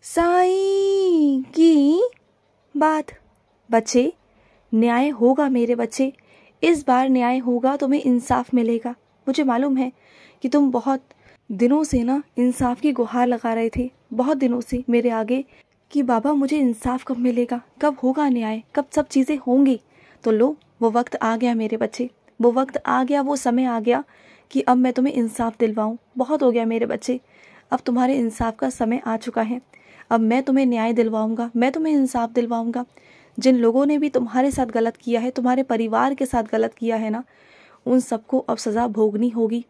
साईं की बात। बच्चे, न्याय होगा मेरे बच्चे, इस बार न्याय होगा, तुम्हें इंसाफ मिलेगा। मुझे मालूम है कि तुम बहुत दिनों से ना इंसाफ की गुहार लगा रहे थे, बहुत दिनों से मेरे आगे, कि बाबा मुझे इंसाफ कब मिलेगा, कब होगा न्याय, कब सब चीज़ें होंगी। तो लो, वो वक्त आ गया मेरे बच्चे, वो वक्त आ गया, वो समय आ गया कि अब मैं तुम्हें इंसाफ दिलवाऊं। बहुत हो गया मेरे बच्चे, अब तुम्हारे इंसाफ का समय आ चुका है। अब मैं तुम्हें न्याय दिलवाऊंगा, मैं तुम्हें इंसाफ दिलवाऊंगा। जिन लोगों ने भी तुम्हारे साथ गलत किया है, तुम्हारे परिवार के साथ गलत किया है ना, उन सबको अब सज़ा भोगनी होगी।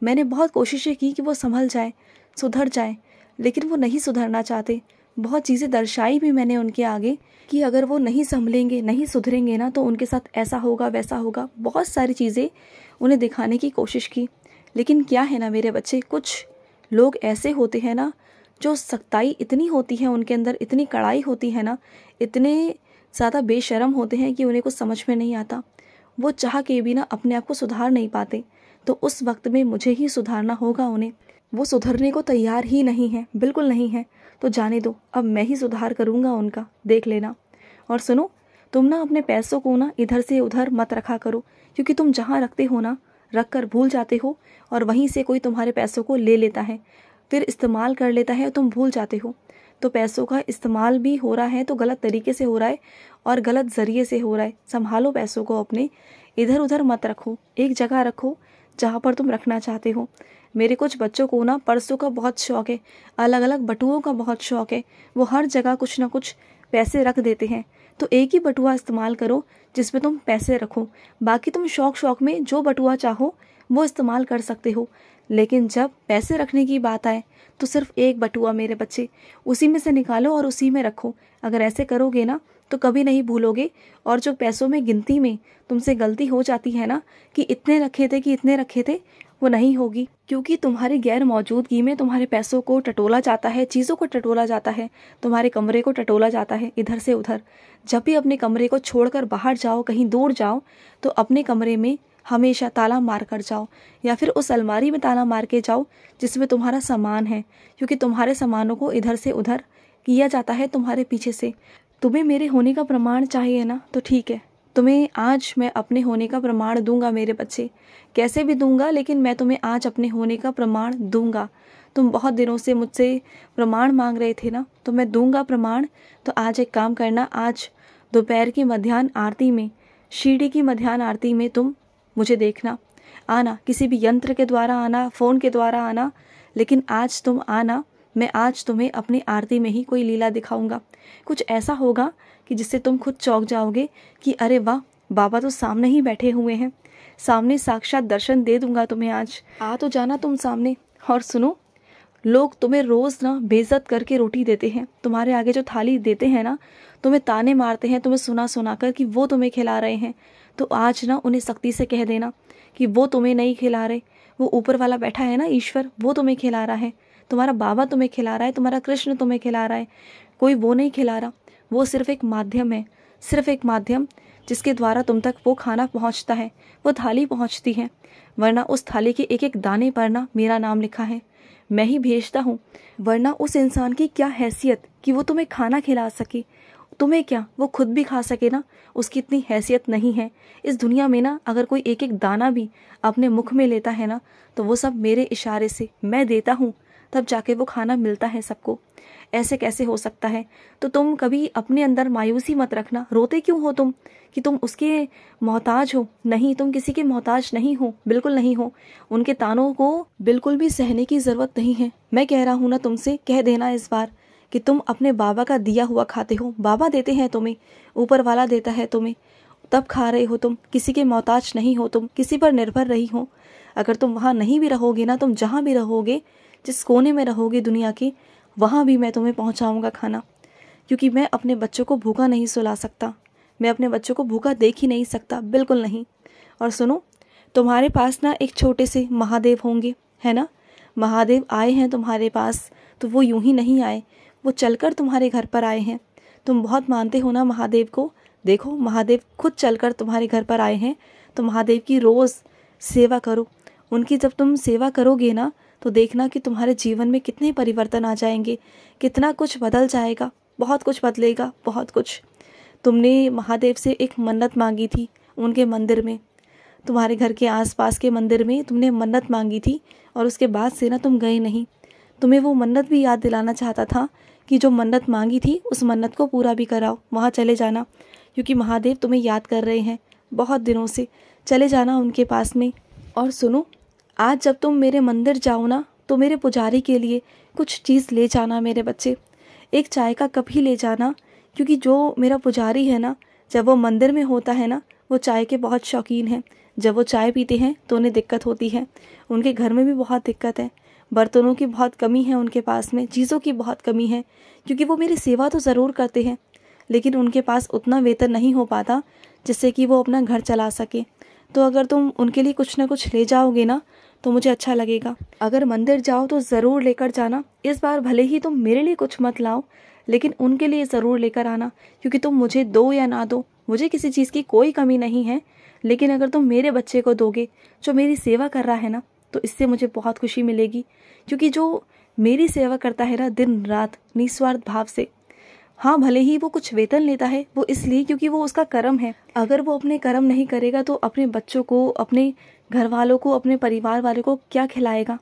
मैंने बहुत कोशिशें की कि वो संभल जाए, सुधर जाए, लेकिन वो नहीं सुधरना चाहते। बहुत चीज़ें दर्शाई भी मैंने उनके आगे कि अगर वो नहीं संभलेंगे, नहीं सुधरेंगे ना, तो उनके साथ ऐसा होगा, वैसा होगा। बहुत सारी चीज़ें उन्हें दिखाने की कोशिश की, लेकिन क्या है ना मेरे बच्चे, कुछ लोग ऐसे होते हैं ना, जो सख्ताई इतनी होती है उनके अंदर, इतनी कड़ाई होती है ना, इतने ज़्यादा बेशर्म होते हैं कि उन्हें कुछ समझ में नहीं आता। वो चाह के भी ना अपने आप को सुधार नहीं पाते। तो उस वक्त में मुझे ही सुधारना होगा उन्हें। वो सुधरने को तैयार ही नहीं है, बिल्कुल नहीं है। तो जाने दो, अब मैं ही सुधार करूँगा उनका, देख लेना। और सुनो, तुम ना अपने पैसों को ना इधर से उधर मत रखा करो, क्योंकि तुम जहाँ रखते हो ना, रख कर भूल जाते हो और वहीं से कोई तुम्हारे पैसों को ले लेता है, फिर इस्तेमाल कर लेता है, तुम भूल जाते हो। तो पैसों का इस्तेमाल भी हो रहा है तो गलत तरीके से हो रहा है और गलत ज़रिए से हो रहा है। संभालो पैसों को अपने, इधर उधर मत रखो, एक जगह रखो जहाँ पर तुम रखना चाहते हो। मेरे कुछ बच्चों को ना पर्सों का बहुत शौक़ है, अलग अलग बटुओं का बहुत शौक़ है। वो हर जगह कुछ ना कुछ पैसे रख देते हैं। तो एक ही बटुआ इस्तेमाल करो जिसमें तुम पैसे रखो, बाकी तुम शौक़ में जो बटुआ चाहो वो इस्तेमाल कर सकते हो। लेकिन जब पैसे रखने की बात आए तो सिर्फ एक बटुआ मेरे बच्चे, उसी में से निकालो और उसी में रखो। अगर ऐसे करोगे ना तो कभी नहीं भूलोगे। और जो पैसों में गिनती में तुमसे गलती हो जाती है ना, कि इतने रखे थे, कि इतने रखे थे, वो नहीं होगी, क्योंकि तुम्हारी गैर मौजूदगी में तुम्हारे पैसों को टटोला जाता है, चीज़ों को टटोला जाता है, तुम्हारे कमरे को टटोला जाता है इधर से उधर। जब भी अपने कमरे को छोड़कर बाहर जाओ, कहीं दूर जाओ, तो अपने कमरे में हमेशा ताला मार कर जाओ, या फिर उस अलमारी में ताला मार के जाओ जिसमें तुम्हारा सामान है, क्योंकि तुम्हारे सामानों को इधर से उधर किया जाता है तुम्हारे पीछे से। तुम्हें मेरे होने का प्रमाण चाहिए ना, तो ठीक है, तुम्हें आज मैं अपने होने का प्रमाण दूंगा मेरे बच्चे, कैसे भी दूंगा, लेकिन मैं तुम्हें आज अपने होने का प्रमाण दूंगा। तुम बहुत दिनों से मुझसे प्रमाण मांग रहे थे ना, तो मैं दूंगा प्रमाण। तो आज एक काम करना, आज दोपहर की मध्याह्न आरती में, शीढ़ी की मध्याह्न आरती में तुम मुझे देखना, आना, किसी भी यंत्र के द्वारा आना, फ़ोन के द्वारा आना, लेकिन आज तुम आना। मैं आज तुम्हें अपनी आरती में ही कोई लीला दिखाऊंगा। कुछ ऐसा होगा कि जिससे तुम खुद चौंक जाओगे कि अरे वाह, बाबा तो सामने ही बैठे हुए हैं, सामने साक्षात दर्शन दे दूंगा तुम्हें आज। आ तो जाना तुम सामने। और सुनो, लोग तुम्हें रोज़ ना बेइज्जत करके रोटी देते हैं, तुम्हारे आगे जो थाली देते हैं ना, तुम्हें ताने मारते हैं, तुम्हें सुना सुना कर कि वो तुम्हें खिला रहे हैं। तो आज ना उन्हें सख्ती से कह देना कि वो तुम्हें नहीं खिला रहे, वो ऊपर वाला बैठा है ना, ईश्वर, वो तुम्हें खिला रहा है, तुम्हारा बाबा तुम्हें खिला रहा है, तुम्हारा कृष्ण तुम्हें खिला रहा है, कोई वो नहीं खिला रहा। वो सिर्फ एक माध्यम है, सिर्फ एक माध्यम, जिसके द्वारा तुम तक वो खाना पहुंचता है, वो थाली पहुंचती है। वरना उस थाली के एक एक दाने पर ना मेरा नाम लिखा है, मैं ही भेजता हूँ। वरना उस इंसान की क्या हैसियत कि वो तुम्हें खाना खिला सके, तुम्हें क्या वो खुद भी खा सके ना, उसकी इतनी हैसियत नहीं है इस दुनिया में ना। अगर कोई एक एक दाना भी अपने मुख में लेता है ना, तो वो सब मेरे इशारे से मैं देता हूँ, तब जाके वो खाना मिलता है सबको। ऐसे कैसे हो सकता है? तो तुम कभी अपने अंदर मायूसी मत रखना। रोते क्यों हो तुम कि तुम उसके मोहताज हो? नहीं, तुम किसी के मोहताज नहीं हो, बिल्कुल नहीं हो। उनके तानों को बिल्कुल भी सहने की ज़रूरत नहीं है। मैं कह रहा हूँ ना तुमसे, कह देना इस बार कि तुम अपने बाबा का दिया हुआ खाते हो। बाबा देते हैं तुम्हें, ऊपर वाला देता है तुम्हें, तब खा रहे हो तुम। किसी के मोहताज नहीं हो तुम, किसी पर निर्भर रही हो। अगर तुम वहाँ नहीं भी रहोगे ना, तुम जहाँ भी रहोगे, जिस कोने में रहोगे दुनिया के, वहाँ भी मैं तुम्हें पहुँचाऊँगा खाना, क्योंकि मैं अपने बच्चों को भूखा नहीं सुला सकता, मैं अपने बच्चों को भूखा देख ही नहीं सकता, बिल्कुल नहीं। और सुनो, तुम्हारे पास ना एक छोटे से महादेव होंगे, है ना? महादेव आए हैं तुम्हारे पास, तो वो यूं ही नहीं आए, वो चलकर तुम्हारे घर पर आए हैं। तुम बहुत मानते हो ना महादेव को, देखो महादेव खुद चलकर तुम्हारे घर पर आए हैं। तो महादेव की रोज़ सेवा करो। उनकी जब तुम सेवा करोगे ना, तो देखना कि तुम्हारे जीवन में कितने परिवर्तन आ जाएंगे, कितना कुछ बदल जाएगा, बहुत कुछ बदलेगा, बहुत कुछ। तुमने महादेव से एक मन्नत मांगी थी उनके मंदिर में, तुम्हारे घर के आसपास के मंदिर में तुमने मन्नत मांगी थी, और उसके बाद से ना तुम गए नहीं। तुम्हें वो मन्नत भी याद दिलाना चाहता था कि जो मन्नत मांगी थी उस मन्नत को पूरा भी कराओ, वहाँ चले जाना, क्योंकि महादेव तुम्हें याद कर रहे हैं बहुत दिनों से। चले जाना उनके पास में। और सुनो, आज जब तुम मेरे मंदिर जाओ ना, तो मेरे पुजारी के लिए कुछ चीज़ ले जाना मेरे बच्चे। एक चाय का कप ही ले जाना, क्योंकि जो मेरा पुजारी है ना, जब वो मंदिर में होता है ना, वो चाय के बहुत शौकीन हैं। जब वो चाय पीते हैं तो उन्हें दिक्कत होती है, उनके घर में भी बहुत दिक्कत है, बर्तनों की बहुत कमी है उनके पास में, चीज़ों की बहुत कमी है, क्योंकि वो मेरी सेवा तो ज़रूर करते हैं, लेकिन उनके पास उतना वेतन नहीं हो पाता जिससे कि वो अपना घर चला सके। तो अगर तुम उनके लिए कुछ ना कुछ ले जाओगे ना, तो मुझे अच्छा लगेगा। अगर मंदिर जाओ तो ज़रूर लेकर जाना। इस बार भले ही तुम मेरे लिए कुछ मत लाओ, लेकिन उनके लिए ज़रूर लेकर आना, क्योंकि तुम मुझे दो या ना दो, मुझे किसी चीज़ की कोई कमी नहीं है, लेकिन अगर तुम मेरे बच्चे को दोगे जो मेरी सेवा कर रहा है ना, तो इससे मुझे बहुत खुशी मिलेगी। क्योंकि जो मेरी सेवा करता है ना दिन रात निस्वार्थ भाव से, हाँ भले ही वो कुछ वेतन लेता है, वो इसलिए क्योंकि वो उसका कर्म है। अगर वो अपने कर्म नहीं करेगा तो अपने बच्चों को, अपने घर वालों को, अपने परिवार वालों को क्या खिलाएगा?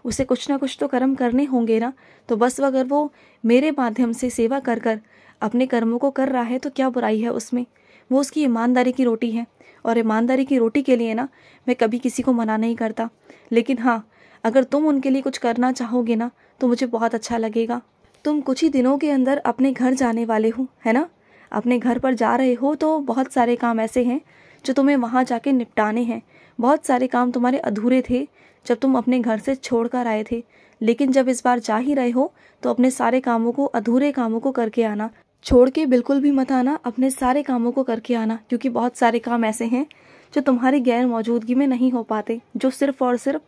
उसे कुछ ना कुछ तो कर्म करने होंगे ना। तो बस अगर वो मेरे माध्यम से सेवा कर कर अपने कर्मों को कर रहा है तो क्या बुराई है उसमें? वो उसकी ईमानदारी की रोटी है, और ईमानदारी की रोटी के लिए ना मैं कभी किसी को मना नहीं करता। लेकिन हाँ, अगर तुम उनके लिए कुछ करना चाहोगे ना, तो मुझे बहुत अच्छा लगेगा। तुम कुछ ही दिनों के अंदर अपने घर जाने वाले हो, है ना? अपने घर पर जा रहे हो, तो बहुत सारे काम ऐसे हैं जो तुम्हें वहाँ जाके निपटाने हैं। बहुत सारे काम तुम्हारे अधूरे थे जब तुम अपने घर से छोड़ कर आए थे, लेकिन जब इस बार जा ही रहे हो तो अपने सारे कामों को, अधूरे कामों को करके आना। छोड़ के बिल्कुल भी मत आना, अपने सारे कामों को करके आना, क्योंकि बहुत सारे काम ऐसे हैं जो तुम्हारी गैर मौजूदगी में नहीं हो पाते, जो सिर्फ और सिर्फ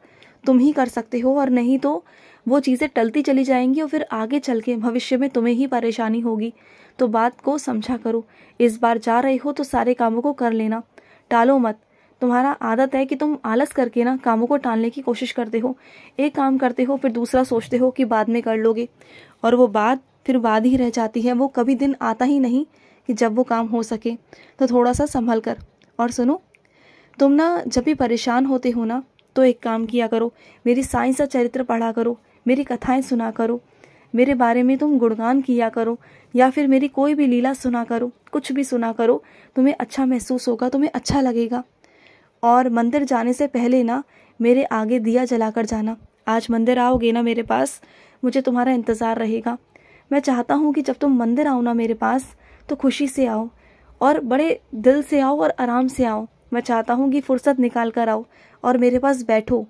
तुम ही कर सकते हो। और नहीं तो वो चीज़ें टलती चली जाएंगी और फिर आगे चल के भविष्य में तुम्हें ही परेशानी होगी। तो बात को समझा करो। इस बार जा रहे हो तो सारे कामों को कर लेना, टालो मत। तुम्हारा आदत है कि तुम आलस करके ना कामों को टालने की कोशिश करते हो। एक काम करते हो फिर दूसरा सोचते हो कि बाद में कर लोगे, और वो बात फिर बाद ही रह जाती है। वो कभी दिन आता ही नहीं कि जब वो काम हो सके। तो थोड़ा सा संभल कर। और सुनो, तुम ना जब भी परेशान होते हो ना, तो एक काम किया करो, मेरी साइंस का चरित्र पढ़ा करो, मेरी कथाएं सुना करो, मेरे बारे में तुम गुणगान किया करो, या फिर मेरी कोई भी लीला सुना करो, कुछ भी सुना करो। तुम्हें अच्छा महसूस होगा, तुम्हें अच्छा लगेगा। और मंदिर जाने से पहले ना मेरे आगे दिया जलाकर जाना। आज मंदिर आओगे ना मेरे पास, मुझे तुम्हारा इंतज़ार रहेगा। मैं चाहता हूँ कि जब तुम मंदिर आओ ना मेरे पास, तो खुशी से आओ, और बड़े दिल से आओ, और आराम से आओ। मैं चाहता हूँ कि फुर्सत निकाल कर आओ और मेरे पास बैठो,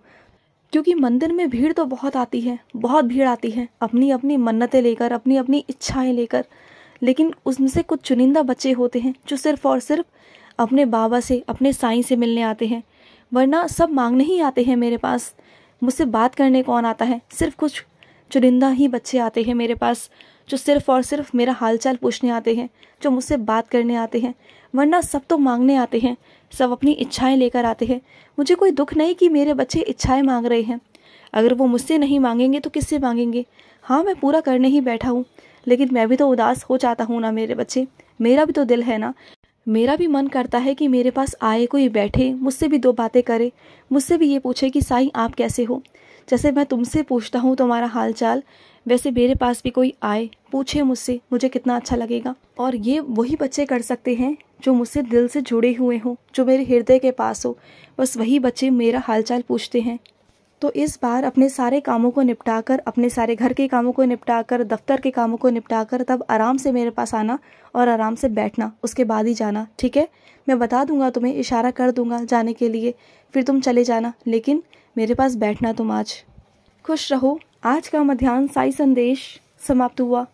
क्योंकि मंदिर में भीड़ तो बहुत आती है, बहुत भीड़ आती है, अपनी अपनी मन्नतें लेकर, अपनी अपनी इच्छाएं लेकर। लेकिन उसमें से कुछ चुनिंदा बच्चे होते हैं जो सिर्फ और सिर्फ अपने बाबा से, अपने साईं से मिलने आते हैं, वरना सब मांगने ही आते हैं मेरे पास। मुझसे बात करने कौन आता है? सिर्फ कुछ चुनिंदा ही बच्चे आते हैं मेरे पास, जो सिर्फ और सिर्फ मेरा हालचाल पूछने आते हैं, जो मुझसे बात करने आते हैं, वरना सब तो मांगने आते हैं, सब अपनी इच्छाएं लेकर आते हैं। मुझे कोई दुख नहीं कि मेरे बच्चे इच्छाएं मांग रहे हैं। अगर वो मुझसे नहीं मांगेंगे तो किससे मांगेंगे? हाँ, मैं पूरा करने ही बैठा हूँ, लेकिन मैं भी तो उदास हो जाता हूँ ना मेरे बच्चे। मेरा भी तो दिल है ना, मेरा भी मन करता है कि मेरे पास आए, कोई बैठे, मुझसे भी दो बातें करे, मुझसे भी ये पूछे कि साईं आप कैसे हो। जैसे मैं तुमसे पूछता हूँ तुम्हारा हाल चाल, वैसे मेरे पास भी कोई आए, पूछे मुझसे, मुझे कितना अच्छा लगेगा। और ये वही बच्चे कर सकते हैं जो मुझसे दिल से जुड़े हुए हों, जो मेरे हृदय के पास हो। बस वही बच्चे मेरा हालचाल पूछते हैं। तो इस बार अपने सारे कामों को निपटाकर, अपने सारे घर के कामों को निपटाकर, दफ्तर के कामों को निपटाकर, तब आराम से मेरे पास आना और आराम से बैठना, उसके बाद ही जाना, ठीक है? मैं बता दूंगा तुम्हें, इशारा कर दूंगा जाने के लिए, फिर तुम चले जाना, लेकिन मेरे पास बैठना तुम आज। खुश रहो। आज का मध्याह्न साई संदेश समाप्त हुआ।